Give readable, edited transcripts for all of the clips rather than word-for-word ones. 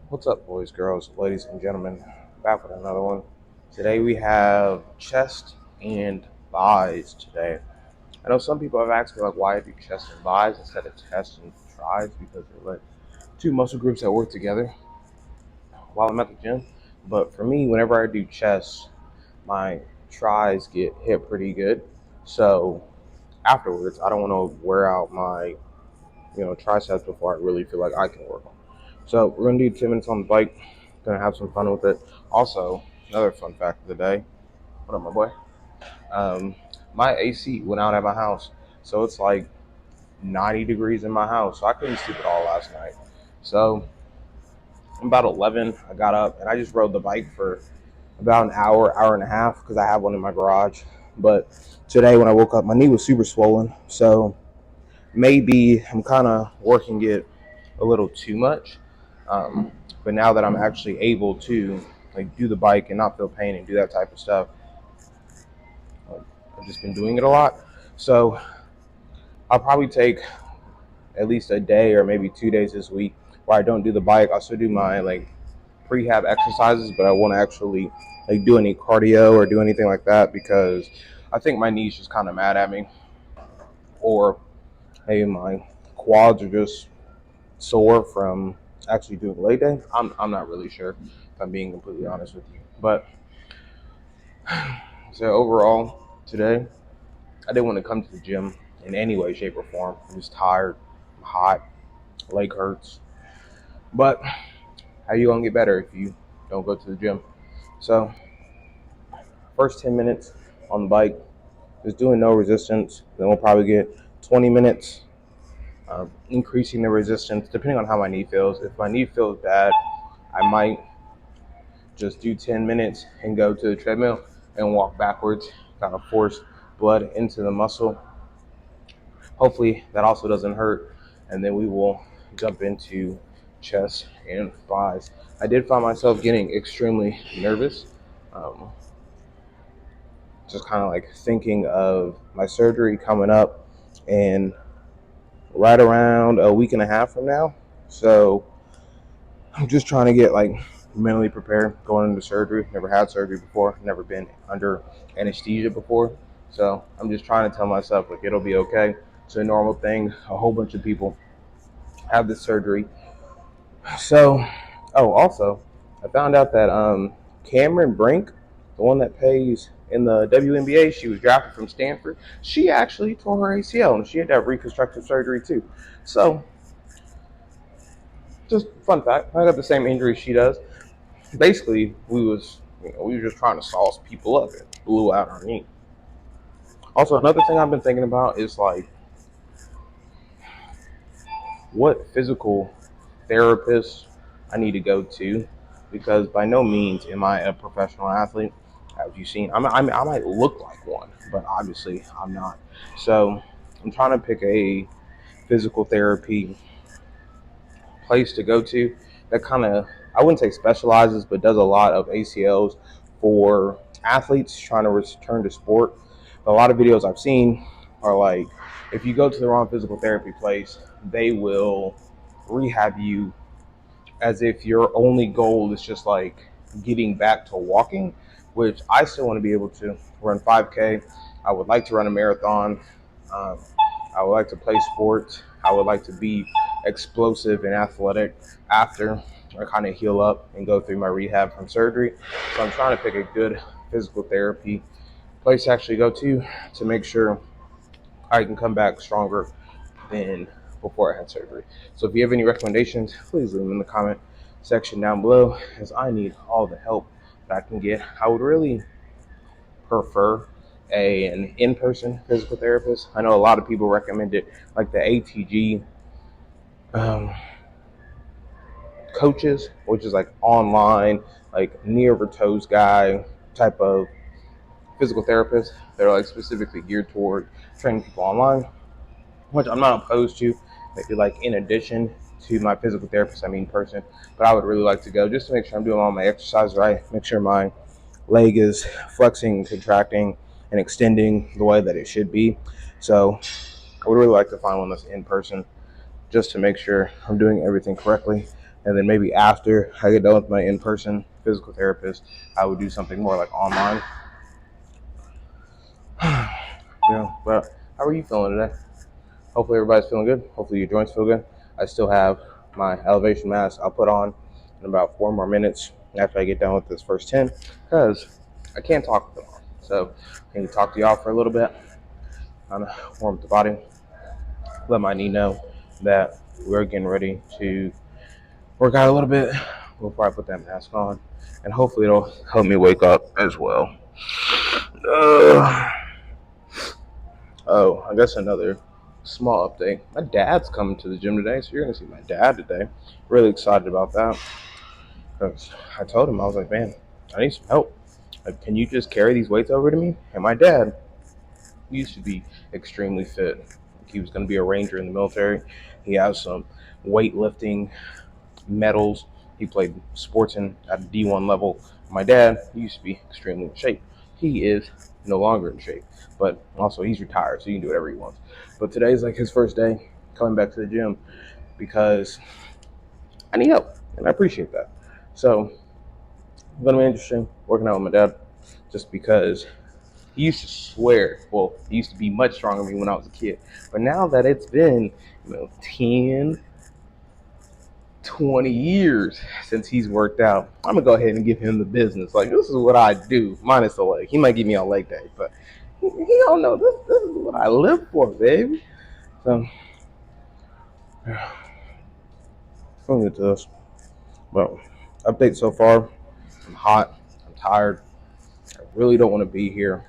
What's up, boys, girls, ladies, and gentlemen? Back with another one. Today we have chest and thighs today. I know some people have asked me, like, why I do chest and thighs instead of chest and tris, because they're like two muscle groups that work together while I'm at the gym. But for me, whenever I do chest, my tris get hit pretty good. So afterwards, I don't want to wear out my triceps before I really feel like I can work on. So we're gonna do 10 minutes on the bike. Gonna have some fun with it. Also, another fun fact of the day. What up, my boy? Um, my AC went out at my house, so it's like 90 degrees in my house. So I couldn't sleep at all last night. So about 11, I got up and I just rode the bike for about an hour, hour and a half, because I have one in my garage. But today when I woke up, my knee was super swollen. So maybe I'm kind of working it a little too much. But now that I'm actually able to like do the bike and not feel pain and do that type of stuff, I've just been doing it a lot. So I'll probably take at least a day or maybe 2 days this week where I don't do the bike. I'll still do my like prehab exercises, but I won't actually like do any cardio or do anything like that because I think my knee's just kind of mad at me, or maybe my quads are just sore from actually doing leg day. I'm not really sure, if I'm being completely honest with you. But so overall, today I didn't want to come to the gym in any way, shape, or form. I'm just tired, I'm hot, leg hurts. But how you gonna get better if you don't go to the gym? So first 10 minutes on the bike, just doing no resistance. Then we'll probably get 20 minutes increasing the resistance depending on how my knee feels. If my knee feels bad, I might just do 10 minutes and go to the treadmill and walk backwards, kind of force blood into the muscle. Hopefully that also doesn't hurt. And then we will jump into chest and thighs. I did find myself getting extremely nervous. Um, just kind of like thinking of my surgery coming up and right around a week and a half from now. So I'm just trying to get like mentally prepared going into surgery. Never had surgery before, never been under anesthesia before. So I'm just trying to tell myself like it'll be okay. It's a normal thing. A whole bunch of people have this surgery. So, oh, also, I found out that Cameron Brink, the one that plays in the WNBA, she was drafted from Stanford. She actually tore her ACL and she had to have reconstructive surgery too. So, just fun fact, I got the same injury she does. Basically, we were just trying to sauce people up and blew out our knee. Also, another thing I've been thinking about is like what physical therapist I need to go to, because by no means am I a professional athlete. As you've seen, I might look like one, but obviously I'm not. So I'm trying to pick a physical therapy place to go to that kind of, I wouldn't say specializes, but does a lot of ACLs for athletes trying to return to sport. A lot of videos I've seen are like, if you go to the wrong physical therapy place, they will rehab you as if your only goal is just like getting back to walking, which I still want to be able to run 5K. I would like to run a marathon. Um, I would like to play sports. I would like to be explosive and athletic after I kind of heal up and go through my rehab from surgery. So I'm trying to pick a good physical therapy place to actually go to make sure I can come back stronger than before I had surgery. So if you have any recommendations, please leave them in the comment section down below, as I need all the help that I can get. I would really prefer an in-person physical therapist. I know a lot of people recommend it, like the ATG coaches, which is like online, like knee over toes guy type of physical therapist. They're like specifically geared toward training people online, which I'm not opposed to. Maybe like in addition to my physical therapist, I mean person. But I would really like to go just to make sure I'm doing all my exercise right, make sure my leg is flexing, contracting, and extending the way that it should be. So I would really like to find one that's in person just to make sure I'm doing everything correctly. And then maybe after I get done with my in-person physical therapist, I would do something more like online. But how are you feeling today? Hopefully everybody's feeling good. Hopefully your joints feel good. I still have my elevation mask I'll put on in about 4 more minutes after I get done with this first 10, because I can't talk for long. So I need to talk to y'all for a little bit, kind of warm up the body, let my knee know that we're getting ready to work out a little bit before I put that mask on, and hopefully it'll help me wake up as well. Oh, I guess another small update. My dad's coming to the gym today, so you're gonna see my dad today. Really excited about that, because I told him, I was like, man, I need some help. Like, can you just carry these weights over to me? And my dad used to be extremely fit. He was gonna be a ranger in the military. He has some weightlifting medals. He played sports at a D1 level. My dad used to be extremely in shape. He is no longer in shape, but also he's retired, so he can do whatever he wants. But today's like his first day coming back to the gym because I need help, and I appreciate that. So it's gonna be interesting working out with my dad, just because he used to swear. Well, he used to be much stronger than me when I was a kid, but now that it's been 10, 20 years since he's worked out, I'm gonna go ahead and give him the business. Like, this is what I do, minus the leg. He might give me on leg day, but he don't know. This is what I live for, baby. So, feeling good to this. But update so far: I'm hot. I'm tired. I really don't want to be here,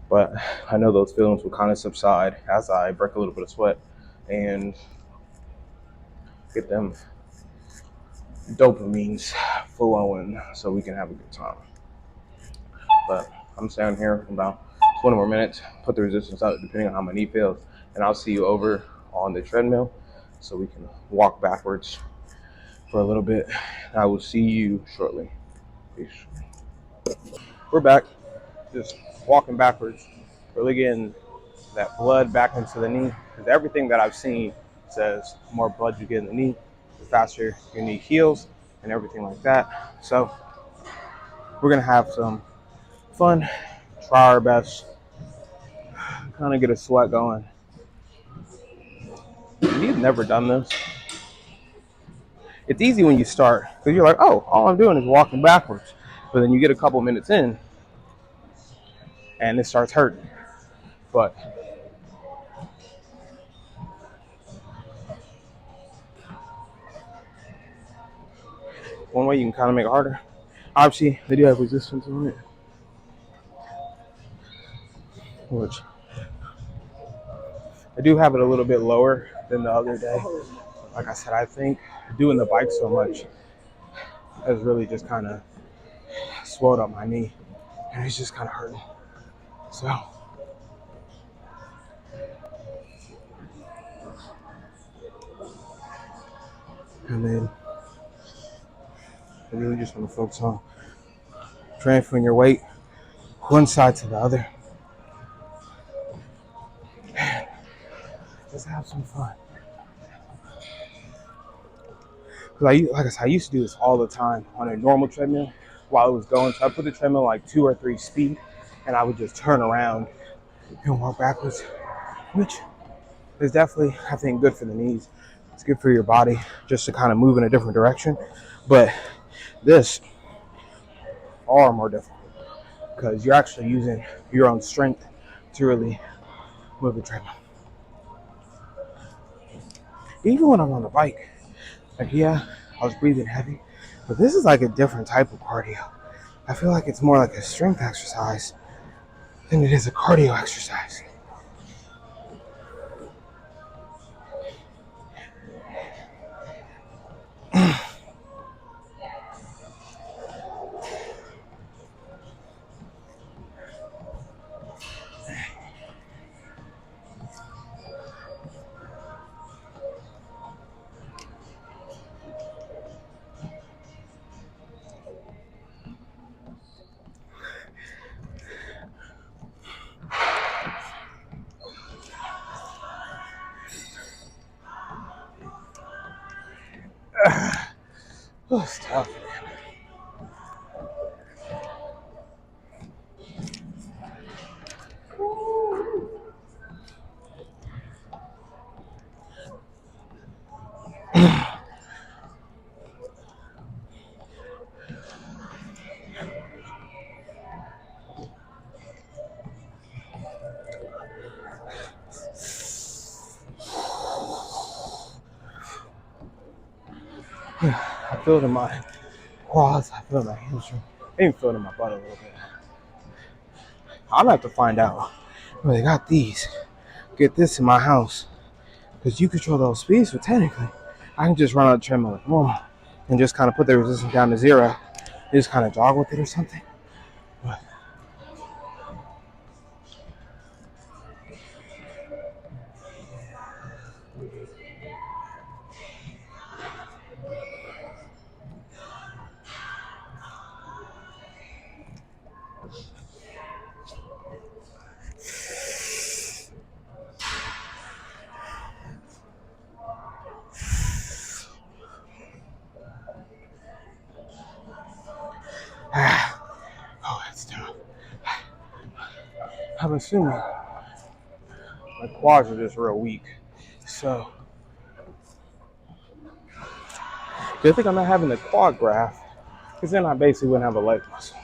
but I know those feelings will kind of subside as I break a little bit of sweat and get them dopamines flowing so we can have a good time. But I'm standing here for about 20 more minutes, put the resistance up depending on how my knee feels, and I'll see you over on the treadmill so we can walk backwards for a little bit. I will see you shortly. Peace. We're back, just walking backwards, really getting that blood back into the knee, because everything that I've seen says the more blood you get in the knee, the faster your knee heals and everything like that. So we're gonna have some fun, try our best, kind of get a sweat going. If you've never done this, it's easy when you start, because you're like, oh, all I'm doing is walking backwards. But then you get a couple minutes in and it starts hurting. But one way you can kind of make it harder, obviously they do have resistance on it, which I do have it a little bit lower than the other day. Like I said, I think doing the bike so much has really just kind of swelled up my knee, and it's just kind of hurting. So, and then I really just want to focus on transferring your weight one side to the other. Just have some fun. Because like I said, I used to do this all the time on a normal treadmill while it was going. So I put the treadmill like 2 or 3 speed, and I would just turn around and walk backwards, which is definitely, I think, good for the knees. It's good for your body just to kind of move in a different direction. But this far more difficult because you're actually using your own strength to really move the treadmill. Even when I'm on the bike, like, yeah, I was breathing heavy, but this is like a different type of cardio. I feel like it's more like a strength exercise than it is a cardio exercise. Oh, it's tough. I feel it in my quads. I feel it in my hamstring. I even feel it in my butt a little bit. I'm gonna have to find out where they got these. Get this in my house. Because you control those speeds, but technically, I can just run on the treadmill like normal and just kind of put the resistance down to 0. Just kind of jog with it or something. But oh, that's tough. I'm assuming my quads are just real weak. So, good thing I'm not having the quad graph, because then I basically wouldn't have a leg muscle.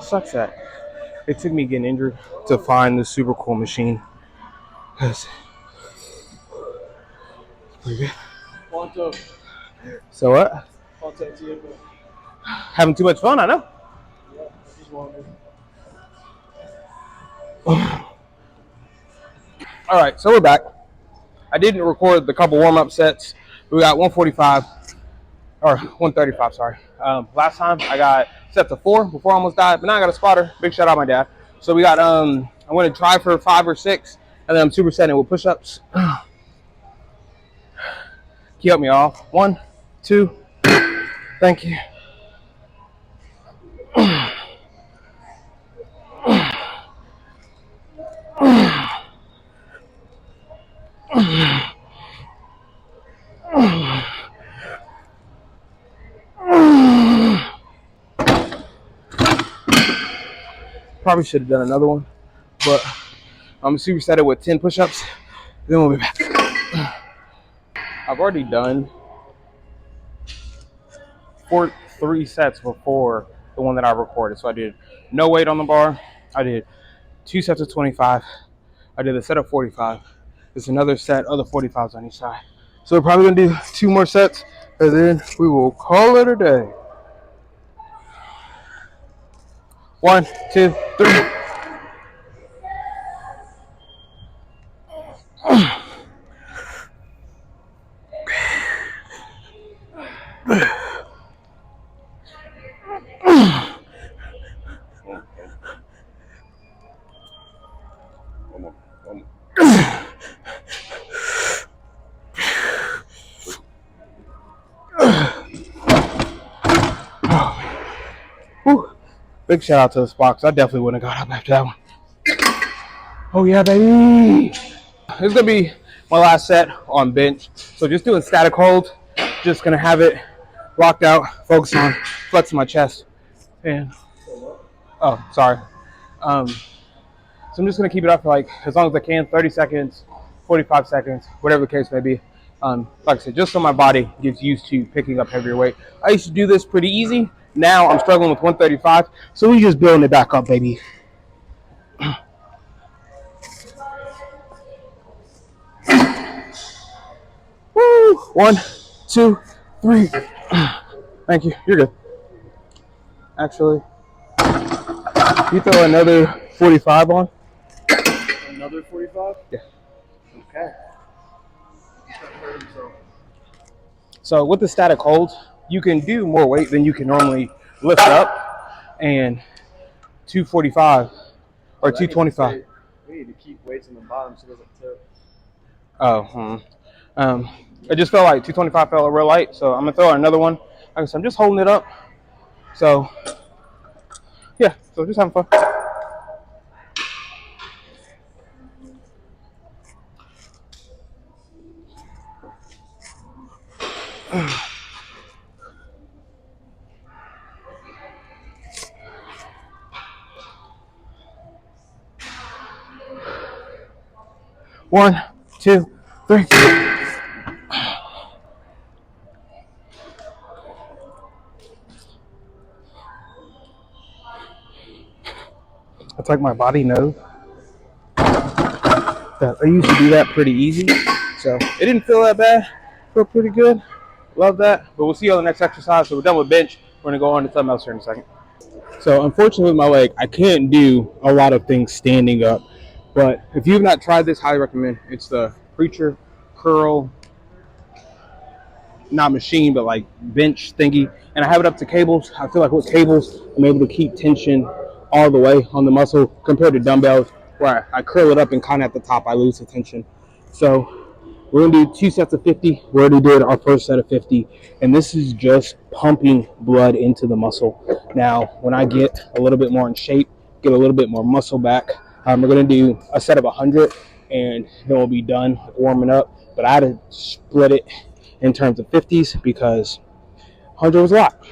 Sucks that it took me getting injured to find this super cool machine. Cause pretty good. So what? Having too much fun, I know. All right, so we're back. I didn't record the couple warm-up sets. We got 145 or 135. Sorry. Last time I got set to 4 before I almost died, but now I got a spotter. Big shout out my dad. So we got I want to try for 5 or 6, and then I'm supersetting with push-ups. Can you help me off? 1, 2. Thank you. Probably should have done another one, but I'm superset it with 10 push-ups. Then we'll be back. I've already done 3 sets before the one that I recorded. So I did no weight on the bar. I did 2 sets of 25. I did a set of 45. There's another set of the 45s on each side. So we're probably gonna do 2 more sets, and then we will call it a day. 1, 2, 3. Big shout out to the spot, 'cause I definitely wouldn't have got up after that one. Oh yeah, baby. This is gonna be my last set on bench. So just doing static holds. Just gonna have it locked out, focus on flexing my chest. And oh, sorry. So I'm just gonna keep it up for like as long as I can, 30 seconds, 45 seconds, whatever the case may be. Like I said, just so my body gets used to picking up heavier weight. I used to do this pretty easy. Now I'm struggling with 135, so we're just building it back up, baby. Woo! 1, 2, 3. Thank you. You're good. Actually, you throw another 45 on. Another 45? Yeah. Okay. He's not hurt himself. So with the static holds, you can do more weight than you can normally lift up, and 245 or 225. We need to keep weights on the bottom so it doesn't tip. Oh, I just felt like 225 felt real light, so I'm gonna throw out another one. Like I said, I'm just holding it up. So yeah, so just having fun. One, two, three. It's like my body knows that I used to do that pretty easy, so it didn't feel that bad. Felt pretty good. Love that. But we'll see you on the next exercise. So we're done with bench. We're gonna go on to something else here in a second. So unfortunately with my leg, I can't do a lot of things standing up. But if you've not tried this, highly recommend. It's the Preacher Curl, not machine, but like bench thingy. And I have it up to cables. I feel like with cables, I'm able to keep tension all the way on the muscle compared to dumbbells where I curl it up and kind of at the top, I lose the tension. So we're gonna do 2 sets of 50. We already did our first set of 50, and this is just pumping blood into the muscle. Now, when I get a little bit more in shape, get a little bit more muscle back, we're gonna do a set of 100, and then we'll be done warming up. But I had to split it in terms of 50s because 100 was a lot.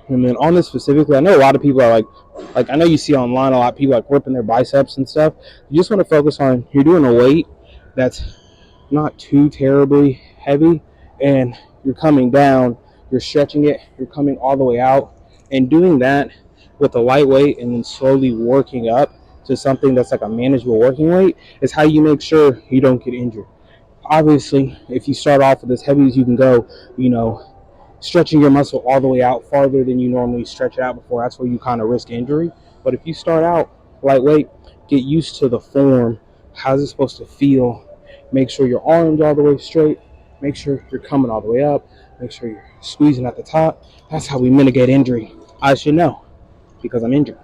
And then on this specifically, I know a lot of people are like I know you see online a lot of people like ripping their biceps and stuff. You just want to focus on you're doing a weight that's not too terribly heavy, and you're coming down, you're stretching it, you're coming all the way out, and doing that with a lightweight and then slowly working up to something that's like a manageable working weight is how you make sure you don't get injured. Obviously, if you start off with as heavy as you can go, stretching your muscle all the way out farther than you normally stretch it out before, that's where you kind of risk injury. But if you start out lightweight, get used to the form. How's it supposed to feel? Make sure your arms all the way straight. Make sure you're coming all the way up. Make sure you're squeezing at the top. That's how we mitigate injury. I should know because I'm injured.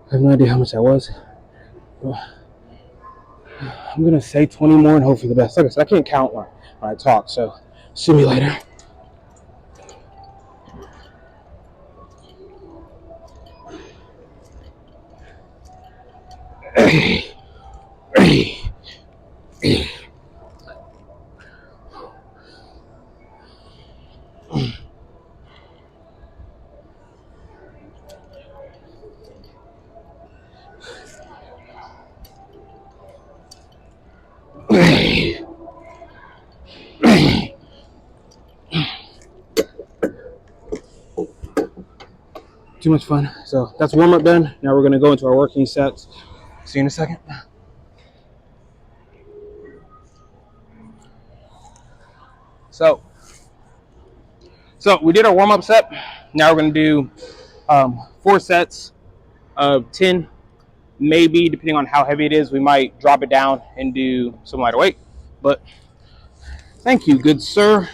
I have no idea how much that was. I'm going to say 20 more and hopefully the best. Like I said, I can't count when I talk, so see me later. Too much fun. So that's warm up done. Now we're going to go into our working sets. See you in a second. So we did our warm up set. Now we're going to do 4 sets of 10. Maybe depending on how heavy it is, we might drop it down and do some lighter weight. But thank you, good sir.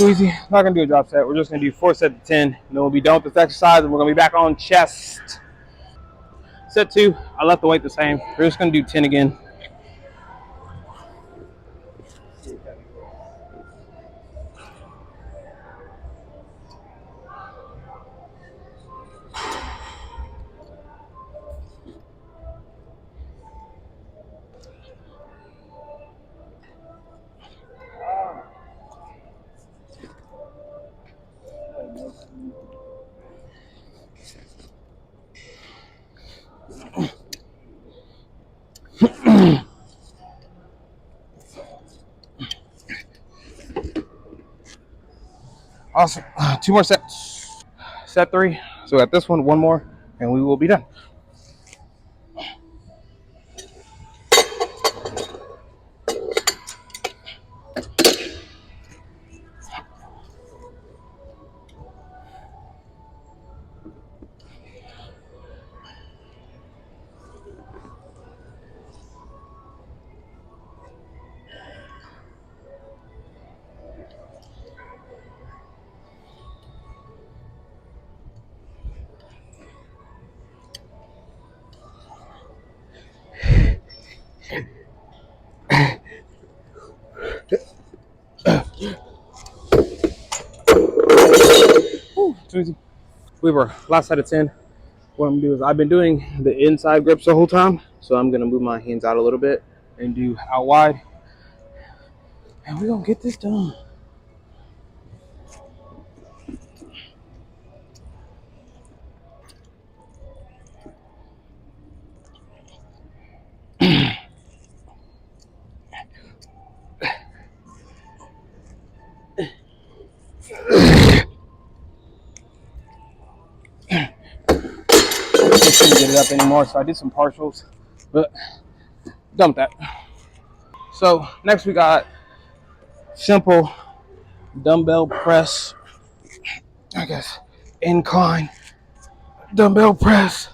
too easy. Not gonna do a drop set. We're just gonna do 4 sets of 10, and then we'll be done with this exercise, and we're gonna be back on chest. Set 2, I left the weight the same. We're just gonna do 10 again. Awesome. 2 more sets. Set 3. So at this one more, and we will be done. Too easy. We were last set of 10. What I'm gonna do is I've been doing the inside grips the whole time, so I'm gonna move my hands out a little bit and do out wide, and we're gonna get this done. Just couldn't get it up anymore, so I did some partials, but done with that. So next we got simple dumbbell press, I guess incline dumbbell press,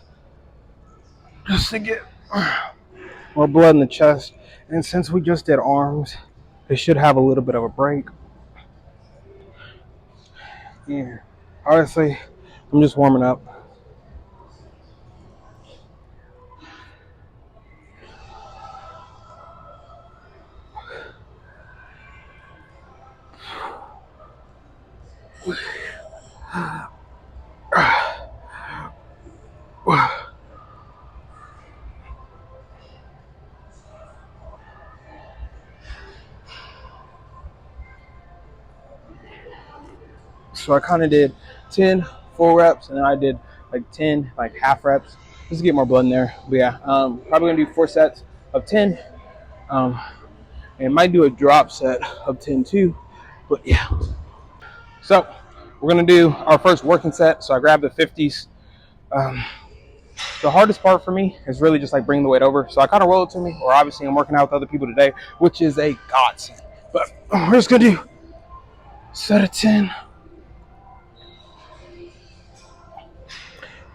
just to get more blood in the chest. And since we just did arms, they should have a little bit of a break. Yeah, honestly, I'm just warming up. So I kind of did 10 full reps, and then I did like 10 like half reps just to get more blood in there. But yeah, probably gonna do 4 sets of 10. And might do a drop set of 10 too. But yeah. So we're gonna do our first working set. So I grabbed the 50s. The hardest part for me is really just like bringing the weight over. So I kind of roll it to me, or obviously I'm working out with other people today, which is a godsend. But we're just gonna do set of 10.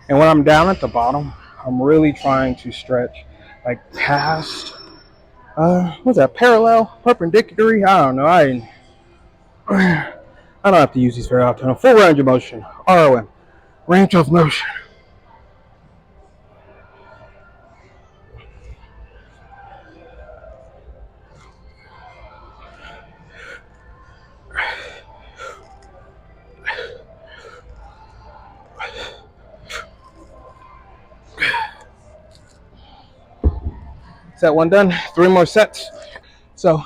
And when I'm down at the bottom, I'm really trying to stretch like past, what's that, parallel, perpendicular? I don't know. I don't have to use these very often. A full range of motion, ROM, range of motion. Set 1 done, 3 more sets. So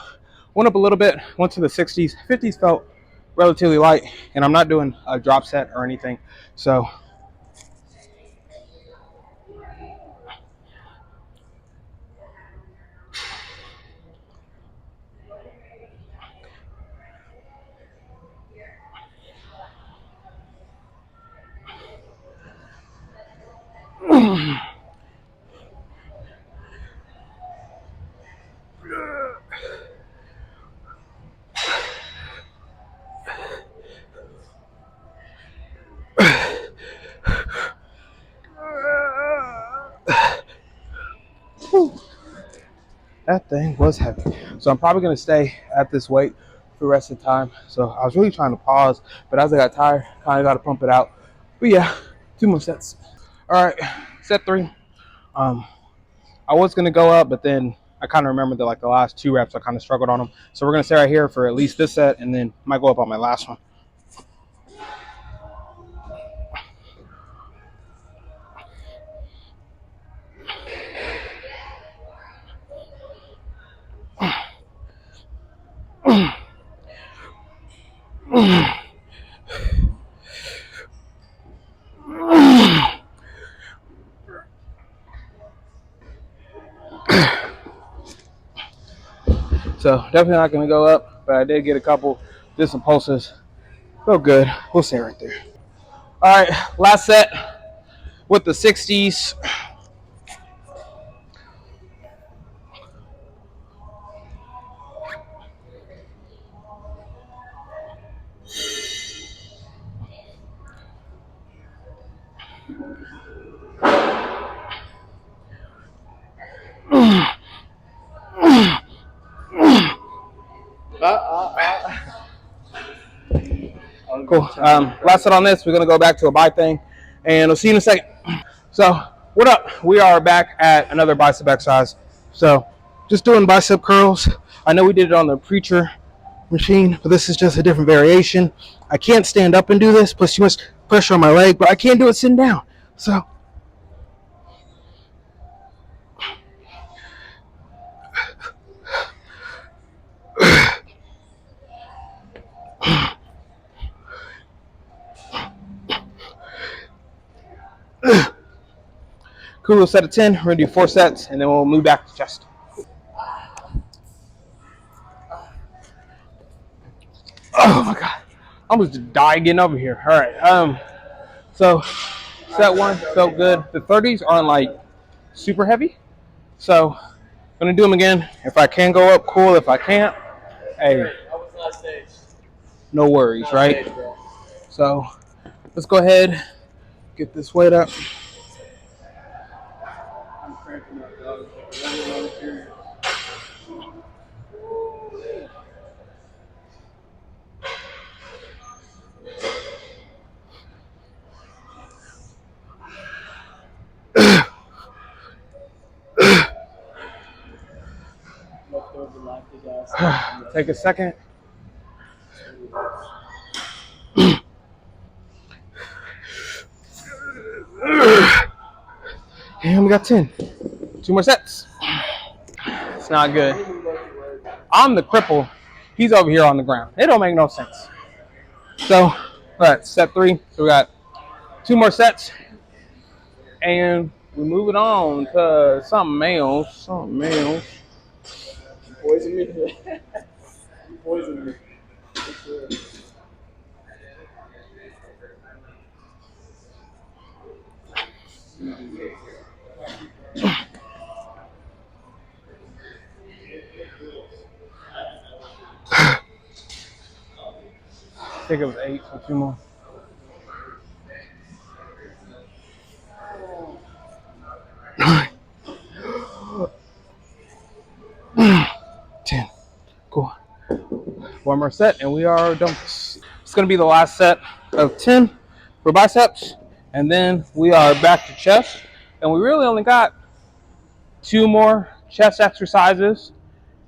went up a little bit, went to the 60s. 50s felt relatively light, and I'm not doing a drop set or anything. So that thing was heavy. So I'm probably gonna stay at this weight for the rest of the time. So I was really trying to pause, but as I got tired, kind of got to pump it out. But yeah, 2 more sets. All right, set 3. I was gonna go up, but then I kind of remembered that like the last 2 reps I kind of struggled on them. So we're gonna stay right here for at least this set, and then might go up on my last one. So definitely not gonna go up, but I did get a couple. Did some pulses. Felt good. We'll stay right there. All right, last set with the 60s. Cool. Last set on this. We're gonna go back to a bicep thing, and we'll see you in a second. So what up? We are back at another bicep exercise. So just doing bicep curls. I know we did it on the preacher machine, but this is just a different variation. I can't stand up and do this, plus too much pressure on my leg, but I can't do it sitting down. So cool, set of 10. We're gonna do 4 sets, and then we'll move back to chest. Oh my god, I almost died getting over here. All right, so set 1 felt good. The 30s aren't like super heavy, so I'm gonna do them again. If I can go up, cool. If I can't, hey, no worries, right? So let's go ahead, get this weight up. Take a second. And we got 10. 2 more sets. It's not good. I'm the cripple. He's over here on the ground. It don't make no sense. So, all right, set 3. So we got 2 more sets. And we're moving on to something else. Something else. Poison me. Poison me. I think it was 8, so 2 more. Ten. Cool. 1 more set, and we are done. It's going to be the last set of 10 for biceps, and then we are back to chest. And we really only got 2 more chest exercises,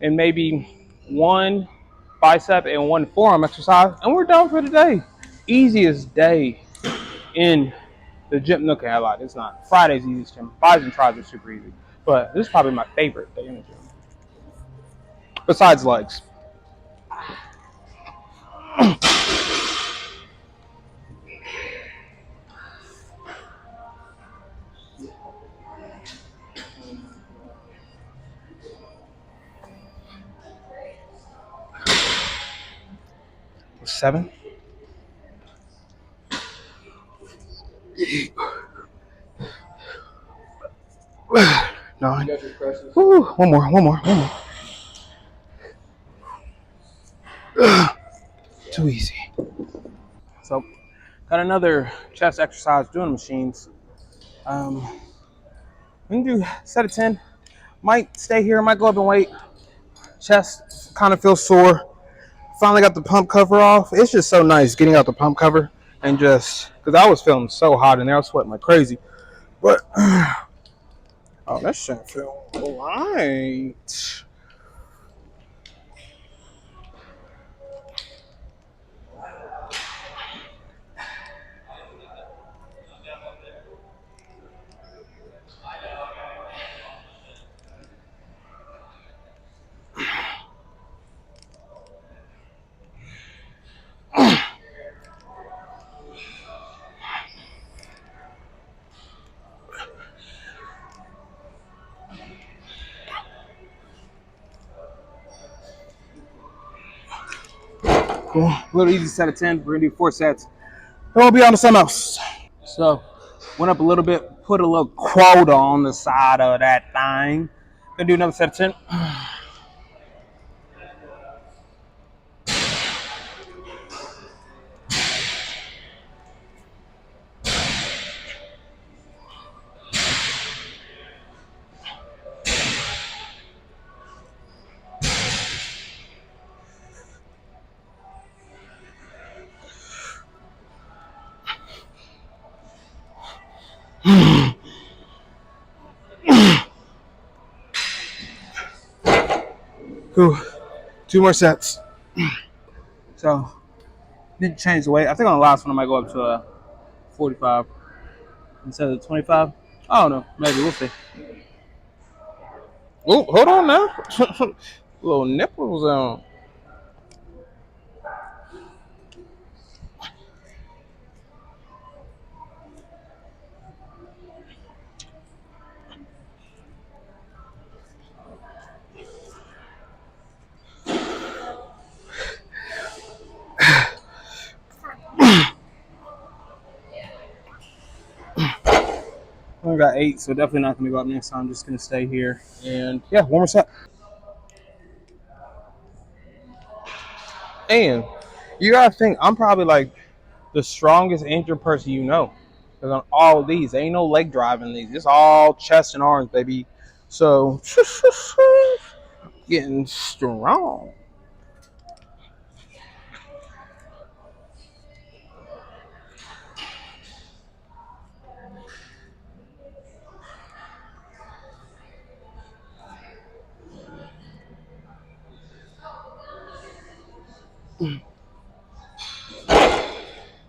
and maybe 1 bicep and 1 forearm exercise, and we're done for the day. Easiest day in the gym. Okay, I lied. It's not. Friday's the easiest gym. Bis and tris are super easy, but this is probably my favorite day in the gym, besides legs. Seven. 9. Woo, one more. Too easy. So, got another chest exercise doing machines. We can do set of 10. Might stay here, might go up and wait. Chest kind of feels sore. Finally got the pump cover off. It's just so nice getting out the pump cover and just because I was feeling so hot in there, I was sweating like crazy. But oh, that shit feel light. Cool. A little easy set of 10. We're gonna do 4 sets. Then we'll be on to something else. So went up a little bit, put a little quota on the side of that thing. Gonna do another set of 10. Cool. 2 more sets. So didn't change the weight. I think on the last one I might go up to a 45 instead of 25. I don't know. Maybe we'll see. Oh, hold on now. Little nipples on. I only got 8, so definitely not gonna go up next time. I'm just gonna stay here. And yeah, 1 more set. And you gotta think, I'm probably like the strongest injured person you know. Because on all of these, ain't no leg drive in these. It's all chest and arms, baby. So, getting strong.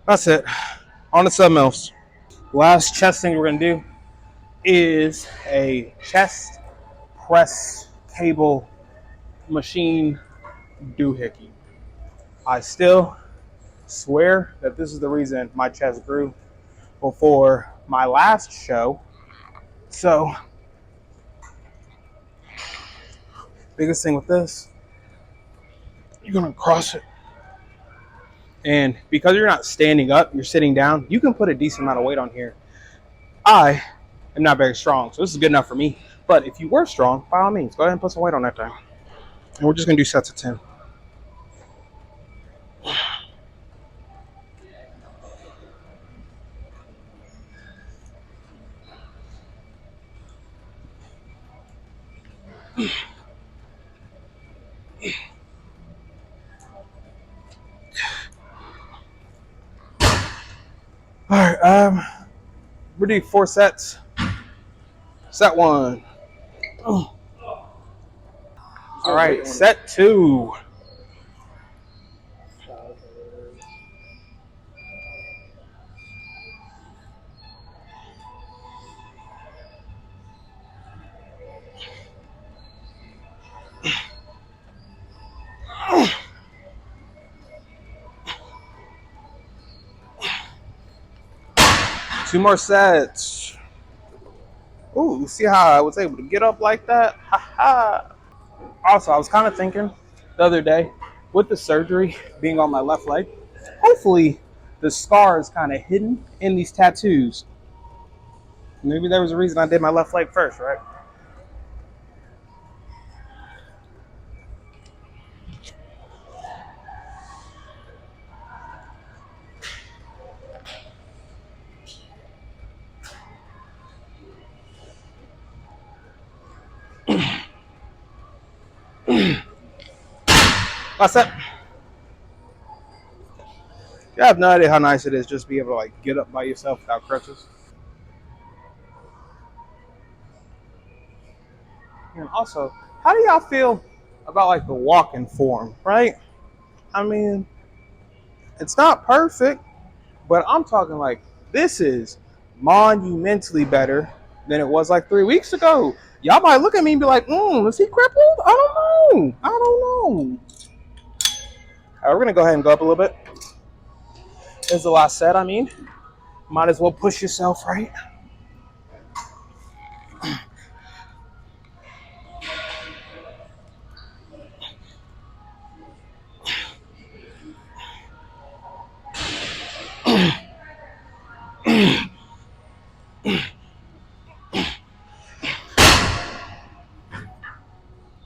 That's it. On to something else. Last chest thing we're gonna do is a chest press table machine doohickey. I still swear that this is the reason my chest grew before my last show. So, biggest thing with this, you're gonna cross it. And because you're not standing up, you're sitting down, you can put a decent amount of weight on here. I am not very strong, so this is good enough for me. But if you were strong, by all means, go ahead and put some weight on that thing. And we're just gonna do sets of 10. All right, we're doing 4 sets. Set 1. Oh. All right, set 2. Two more sets. Ooh, see how I was able to get up like that? Ha ha. Also, I was kind of thinking the other day, with the surgery being on my left leg, hopefully the scar is kind of hidden in these tattoos. Maybe there was a reason I did my left leg first, right? That's it. You have no idea how nice it is just to be able to like get up by yourself without crutches. And also, how do y'all feel about like the walking form, right? I mean, it's not perfect, but I'm talking like this is monumentally better than it was like 3 weeks ago. Y'all might look at me and be like, is he crippled? I don't know. I don't know. All right, we're gonna go ahead and go up a little bit. There's a lot said, I mean. Might as well push yourself, right?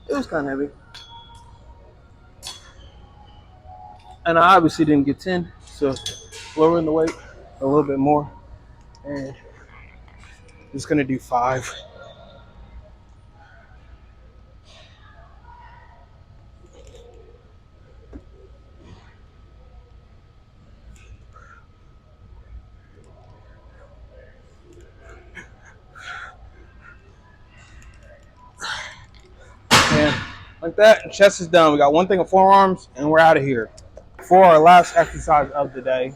It was kind of heavy. And I obviously didn't get 10, so lowering the weight a little bit more. And just gonna do 5. And like that, chest is done. We got one thing of forearms, and we're out of here. For our last exercise of the day,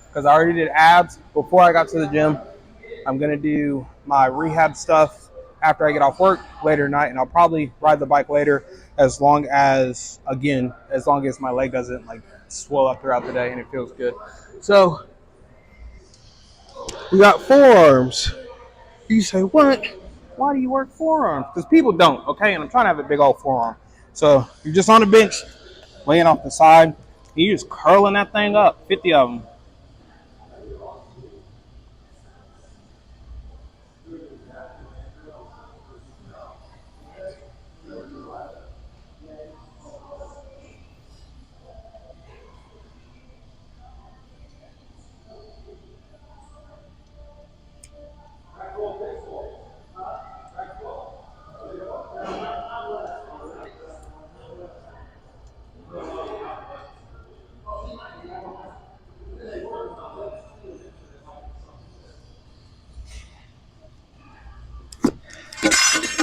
because I already did abs before I got to the gym, I'm gonna do my rehab stuff after I get off work later tonight, and I'll probably ride the bike later as long as my leg doesn't like swell up throughout the day and it feels good. So we got forearms. You say, what? Why do you work forearms? Because people don't, okay? And I'm trying to have a big old forearm. So you're just on the bench, laying off the side, and you're just curling that thing up, 50 of them.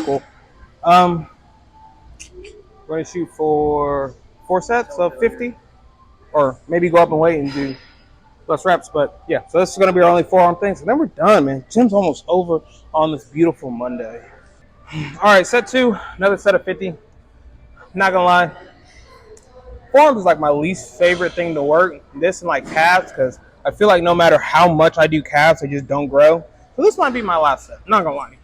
Cool. We're going to shoot for 4 sets of 50, or maybe go up and wait and do less reps. But yeah, so this is going to be our only forearm things. And then we're done, man. Gym's almost over on this beautiful Monday. All right, set 2, another set of 50. Not going to lie, forearms is like my least favorite thing to work. This and like calves, because I feel like no matter how much I do calves, they just don't grow. So this might be my last set. Not going to lie.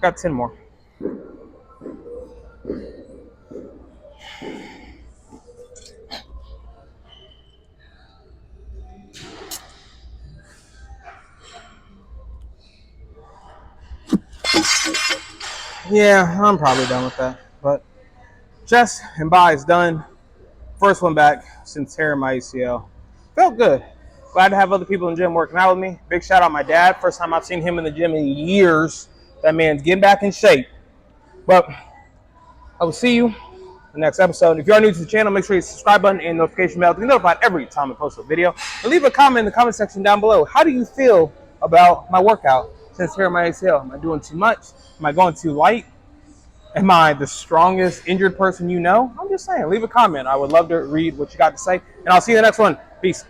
Got 10 more. Yeah, I'm probably done with that. But chest and bi is done. First one back since tearing my ACL. Felt good. Glad to have other people in the gym working out with me. Big shout out my dad. First time I've seen him in the gym in years. That man's getting back in shape. But I will see you in the next episode. If you are new to the channel, make sure you subscribe button and notification bell to be notified every time I post a video. And leave a comment in the comment section down below. How do you feel about my workout since tearing my ACL? Am I doing too much? Am I going too light? Am I the strongest injured person you know? I'm just saying, leave a comment. I would love to read what you got to say. And I'll see you in the next one. Peace.